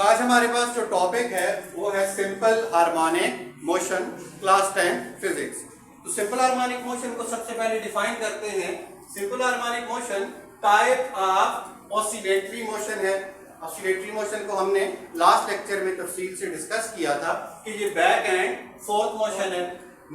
आज हमारे पास जो टॉपिक है वो है simple harmonic motion, class 10 physics. तो सिंपल हार्मोनिक मोशन को सबसे पहले डिफाइन करते हैं। Simple harmonic motion type of oscillatory motion है। ऑसिलेटरी मोशन को हमने लास्ट लेक्चर में तफसील से डिस्कस किया था कि ये बैक एंड फोर्थ मोशन है।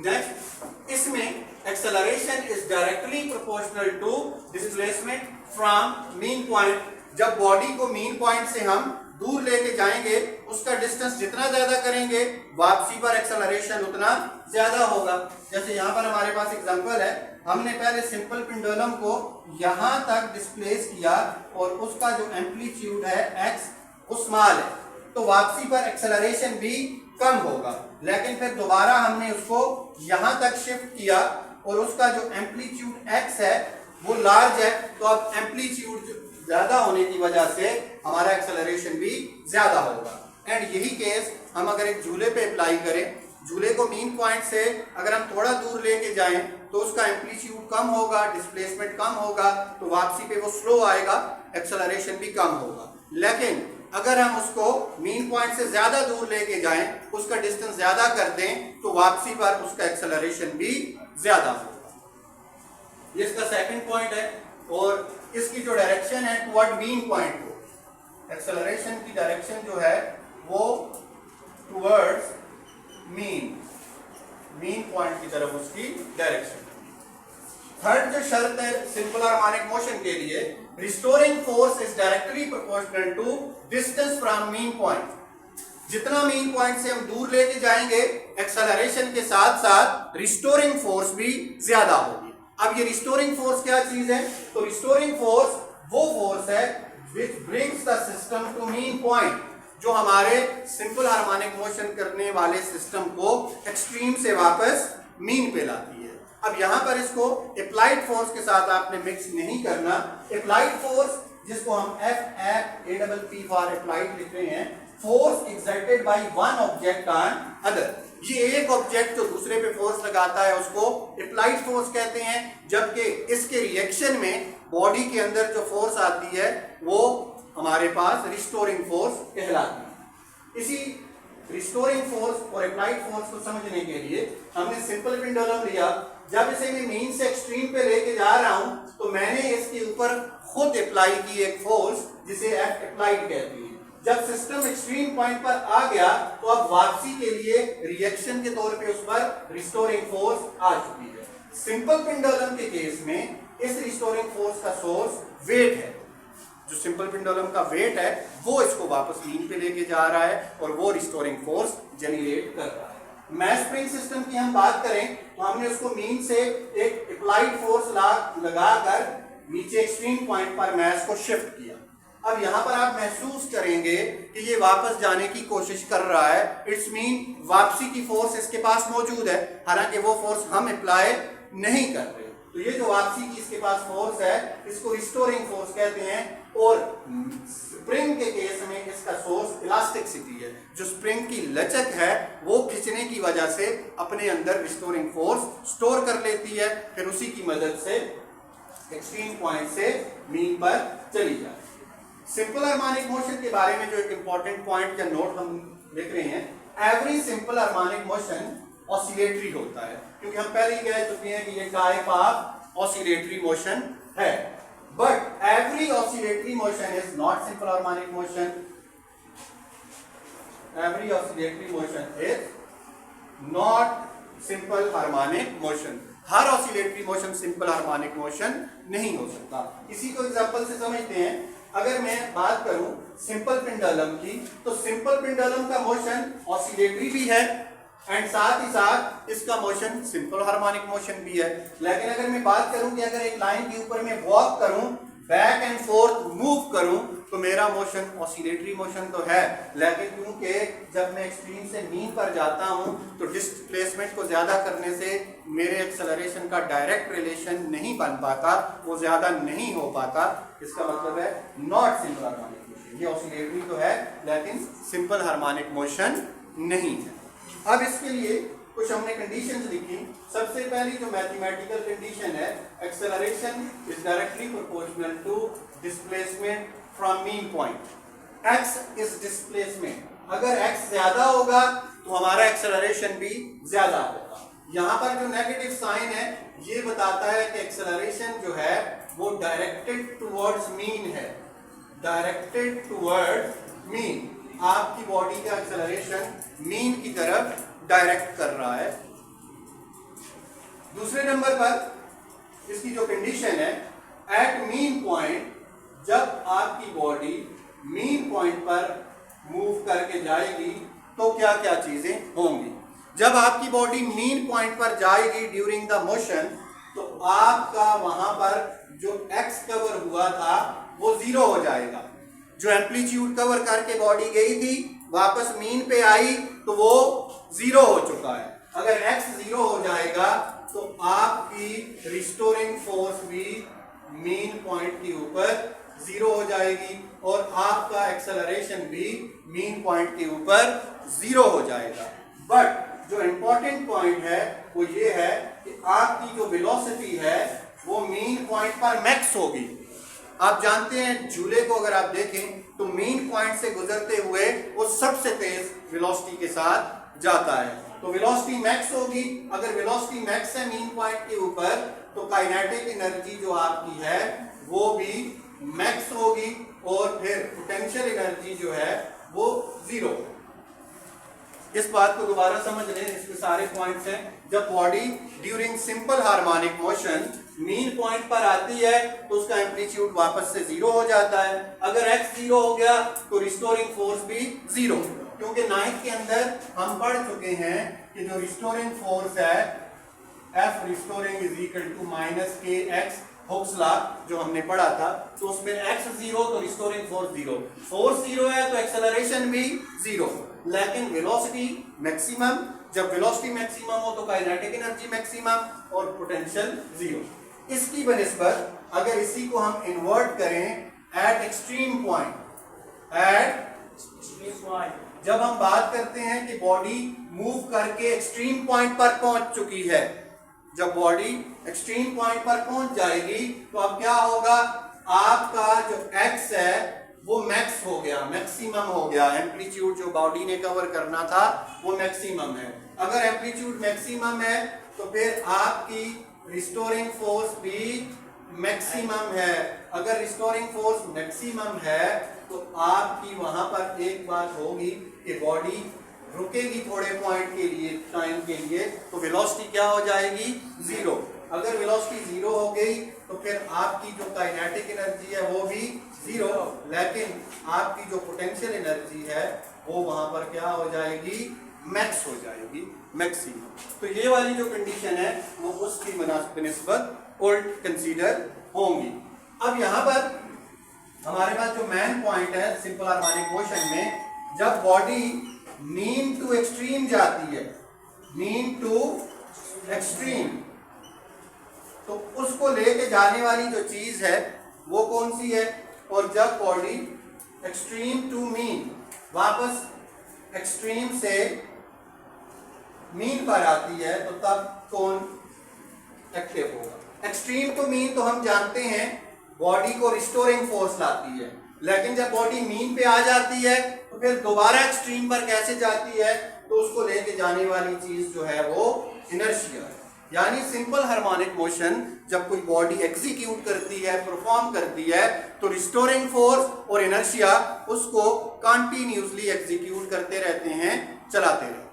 नेक्स्ट, इसमें acceleration is directly proportional to displacement from mean point. जब बॉडी को मीन पॉइंट से हम दूर लेके जाएंगे, उसका डिस्टेंस जितना ज्यादा करेंगे वापसी पर एक्सेलरेशन उतना ज्यादा होगा। जैसे यहाँ पर हमारे पास एग्जांपल है, हमने पहले सिंपल पेंडुलम को यहाँ तक डिस्प्लेस किया और उसका जो एम्पलीट्यूड है x वो स्मॉल है, तो वापसी पर एक्सेलरेशन भी कम होगा। लेकिन फिर दोबारा हमने उसको यहाँ तक शिफ्ट किया और उसका जो एम्पलीट्यूड x है वो लार्ज है, तो अब एम्पलीट्यूड ज्यादा होने की वजह से हमारा एक्सेलरेशन भी ज्यादा होगा। एंड यही केस हम अगर एक झूले पे अप्लाई करें, झूले को मीन पॉइंट से अगर हम थोड़ा दूर लेके जाएं तो उसका एम्पलीट्यूड कम होगा, डिस्प्लेसमेंट कम होगा, तो वापसी पे वो स्लो आएगा, एक्सेलरेशन भी कम होगा। लेकिन अगर हम उसको मीन पॉइंट से ज्यादा दूर लेके जाएं, उसका डिस्टेंस ज्यादा कर दें, तो वापसी पर उसका एक्सेलरेशन भी ज्यादा होगा। ये इसका सेकंड पॉइंट है। और इसकी जो डायरेक्शन है टुवर्ड मीन पॉइंट को, एक्सेलरेशन की डायरेक्शन जो है वो टुवर्ड्स मीन पॉइंट की तरफ उसकी डायरेक्शन। थर्ड जो शर्त है सिंपल हार्मोनिक मोशन के लिए, restoring force is directly proportional to distance from mean point. जितना मीन पॉइंट से हम दूर लेके जाएंगे, एक्सेलरेशन के साथ साथ रिस्टोरिंग फोर्स भी ज्यादा होगी। अब ये रिस्टोरिंग फोर्स क्या चीज है? तो रिस्टोरिंग फोर्स वो फोर्स है which brings the system to mean point, जो हमारे सिंपल हार्मोनिक मोशन करने वाले सिस्टम को एक्सट्रीम से वापस मीन पे लाती है। अब यहाँ पर इसको अप्लाइड फोर्स के साथ आपने मिक्स नहीं करना। अप्लाइड फोर्स, जिसको हम FAPP फॉर अप्लाइड लिख रहे हैं, force exerted by one object on other. ये एक ऑब्जेक्ट जो दूसरे पे फोर्स लगाता है उसको अप्लाइड फोर्स कहते हैं, जबकि इसके रिएक्शन में बॉडी के अंदर जो फोर्स आती है वो हमारे पास रिस्टोरिंग फोर्स कहलाती है। इसी रिस्टोरिंग फोर्स और अप्लाइड फोर्स को समझने के लिए हमने सिंपल पेंडुलम लिया। जब इसे मैं मीन से एक्सट्रीम पे लेके जा रहा हूं, तो मैंने इसके ऊपर खुद अप्लाई की एक फोर्स जिसे F अप्लाइड कहती है। जब सिस्टम एक्सट्रीम पॉइंट पर आ गया, तो अब वापसी के लिए रिएक्शन के तौर पे उस पर रिस्टोरिंग फोर्स आ चुकी है। सिंपल पेंडुलम के केस में इस रिस्टोरिंग फोर्स का सोर्स वेट है। जो सिंपल पेंडुलम का वेट है वो इसको वापस मीन पे लेके जा रहा है और वो रिस्टोरिंग फोर्स जनरेट कर रहा है। मैस स्प्रिंग सिस्टम की हम बात करें तो हमने उसको मीन से एक अप्लाइड फोर्स लगाकर नीचे एक्सट्रीम पॉइंट पर मैस को शिफ्ट किया। अब यहाँ पर आप महसूस करेंगे कि ये वापस जाने की कोशिश कर रहा है। इट्स मीन वापसी की फोर्स इसके पास मौजूद है, हालांकि वो फोर्स हम अप्लाई नहीं कर रहे। तो ये जो वापसी की इसके पास फोर्स है, इसको रिस्टोरिंग फोर्स कहते हैं। और स्प्रिंग के केस में इसका सोर्स इलास्टिसिटी है। जो स्प्रिंग की लचक है वो खींचने की वजह से अपने अंदर रिस्टोरिंग फोर्स स्टोर कर लेती है, फिर उसी की मदद से एक्सट्रीम पॉइंट से मीन पर चली जाती है। सिंपल हार्मोनिक मोशन के बारे में जो एक इंपॉर्टेंट पॉइंट या नोट हम लिख रहे हैं, every simple harmonic motion oscillatory होता है, क्योंकि हम पहले ही कह चुके हैं कि ये टाइप ऑफ ऑसिलेटरी मोशन है। But every oscillatory motion is not simple harmonic motion. Every oscillatory motion is not simple harmonic motion. Her oscillatory motion simple harmonic motion नहीं हो सकता। इसी को एग्जांपल से समझते हैं। अगर मैं बात करूं सिंपल पेंडुलम की, तो सिंपल पेंडुलम का मोशन ऑसिलेटरी भी है एंड साथ ही साथ इसका मोशन सिंपल हार्मोनिक मोशन भी है। लेकिन अगर मैं बात करूं कि अगर एक लाइन के ऊपर मैं वॉक करूं, बैक एंड फोर्थ मूव करूं, तो मेरा मोशन ऑसिलेटरी मोशन तो है, लेकिन क्योंकि जब मैं एक्सट्रीम से मीन पर जाता हूं तो डिस्प्लेसमेंट को ज्यादा करने से मेरे एक्सेलरेशन का डायरेक्ट रिलेशन नहीं बन पाता, वो ज्यादा नहीं हो पाता। इसका मतलब है नॉट सिंपल हार्मोनिक मोशन। ये ऑसिलेटरी तो है लेकिन सिंपल हार्मोनिक मोशन नहीं है। अब इसके लिए कुछ हमने कंडीशंस लिखी। सबसे पहली जो मैथमेटिकल कंडीशन है, acceleration is directly proportional to displacement from mean point. x is displacement, अगर x ज्यादा होगा तो हमारा एक्सेलरेशन भी ज्यादा होगा। यहां पर जो नेगेटिव साइन है ये बताता है कि एक्सेलरेशन जो है वो डायरेक्टेड टुवर्ड्स मीन है, डायरेक्टेड टुवर्ड्स मीन, आपकी बॉडी का एक्सेलरेशन मीन की तरफ डायरेक्ट कर रहा है। दूसरे नंबर पर इसकी जो कंडीशन है, एट मीन पॉइंट, जब आपकी बॉडी मीन पॉइंट पर मूव करके जाएगी तो क्या क्या चीजें होंगी। जब आपकी बॉडी मीन पॉइंट पर जाएगी ड्यूरिंग द मोशन, तो आपका वहां पर जो एक्स कवर हुआ था वो जीरो हो जाएगा। जो एम्पलीट्यूड कवर करके बॉडी गई थी वापस मीन पे आई तो वो जीरो हो चुका है। अगर एक्स जीरो हो जाएगा तो आपकी रिस्टोरिंग फोर्स भी मीन पॉइंट के ऊपर जीरो हो जाएगी और आपका एक्सेलरेशन भी मीन पॉइंट के ऊपर जीरो हो जाएगा। बट जो इंपॉर्टेंट पॉइंट है वो ये है कि आपकी जो वेलोसिटी है वो मीन पॉइंट पर मैक्स होगी। आप जानते हैं झूले को अगर आप देखें तो मीन पॉइंट से गुजरते हुए वो सबसे तेज वेलोसिटी के साथ जाता है, तो वेलोसिटी मैक्स होगी। अगर वेलोसिटी मैक्स है मीन पॉइंट के ऊपर तो काइनेटिक एनर्जी जो आपकी है वो भी मैक्स होगी और फिर पोटेंशियल एनर्जी जो है वो जीरो। इस बात को दोबारा समझ लें, इसमें सारे पॉइंट्स हैं। जब body during simple harmonic motion mean point पर आती है तो उसका एम्पलीट्यूड वापस से जीरो हो जाता है। अगर x जीरो हो गया तो रिस्टोरिंग फोर्स भी जीरो, क्योंकि 9th के अंदर हम पढ़ चुके हैं कि जो रिस्टोरिंग फोर्स है F restoring is equal to minus k x, Hooke's law जो हमने पढ़ा था, तो उसमें x जीरो तो restoring force zero, force zero है तो एक्सेलरेशन भी जीरो। लेकिन वेलोसिटी मैक्सिमम, जब वेलोसिटी मैक्सिमम हो तो काइनेटिक एनर्जी मैक्सिमम और पोटेंशियल जीरो। इसकी बनिस्बत अगर इसी को हम इन्वर्ट करें एट एक्सट्रीम पॉइंट, जब हम बात करते हैं कि बॉडी मूव करके एक्सट्रीम पॉइंट पर पहुंच चुकी है, जब बॉडी एक्सट्रीम पॉइंट पर पहुंच जाएगी तो अब क्या होगा, आपका जो x है वो मैक्स हो गया, मैक्सिमम हो गया। एम्पलीट्यूड जो बॉडी ने कवर करना था वो मैक्सिमम है। अगर एम्पलीट्यूड मैक्सिमम है तो फिर आपकी रिस्टोरिंग फोर्स भी मैक्सिमम है। अगर रिस्टोरिंग फोर्स मैक्सिमम है तो आपकी वहां पर एक बात होगी कि बॉडी रुकेगी थोड़े पॉइंट के लिए, टाइम के लिए, तो वेलोसिटी क्या हो जाएगी, जीरो। अगर वेलोसिटी जीरो हो गई तो फिर आपकी जो काइनेटिक एनर्जी है वो भी जीरो, लेकिन आपकी जो पोटेंशियल एनर्जी है वो वहां पर क्या हो जाएगी, मैक्स हो जाएगी, मैक्सिमम। तो ये वाली जो कंडीशन है वो उसकी बनिस्बत उल्ट कंसीडर होंगी। अब यहाँ पर हमारे पास जो मेन पॉइंट है सिंपल हार्मोनिक मोशन में, जब बॉडी मीन टू एक्सट्रीम जाती है, मीन टू एक्सट्रीम, तो उसको लेके जाने वाली जो चीज है वो कौन सी है। और जब बॉडी एक्सट्रीम टू मीन, वापस एक्सट्रीम से मीन पर आती है तो तब कौन एक्टिव होगा। एक्सट्रीम टू मीन तो हम जानते हैं बॉडी को रिस्टोरिंग फोर्स लाती है, लेकिन जब बॉडी मीन पे आ जाती है तो फिर दोबारा एक्सट्रीम पर कैसे जाती है, तो उसको लेके जाने वाली चीज जो है वो इनर्शिया है। यानी सिंपल हार्मोनिक मोशन जब कोई बॉडी एग्जीक्यूट करती है, परफॉर्म करती है, तो रिस्टोरिंग फोर्स और इनर्शिया उसको कंटिन्यूअसली एग्जीक्यूट करते रहते हैं, चलाते रहते हैं।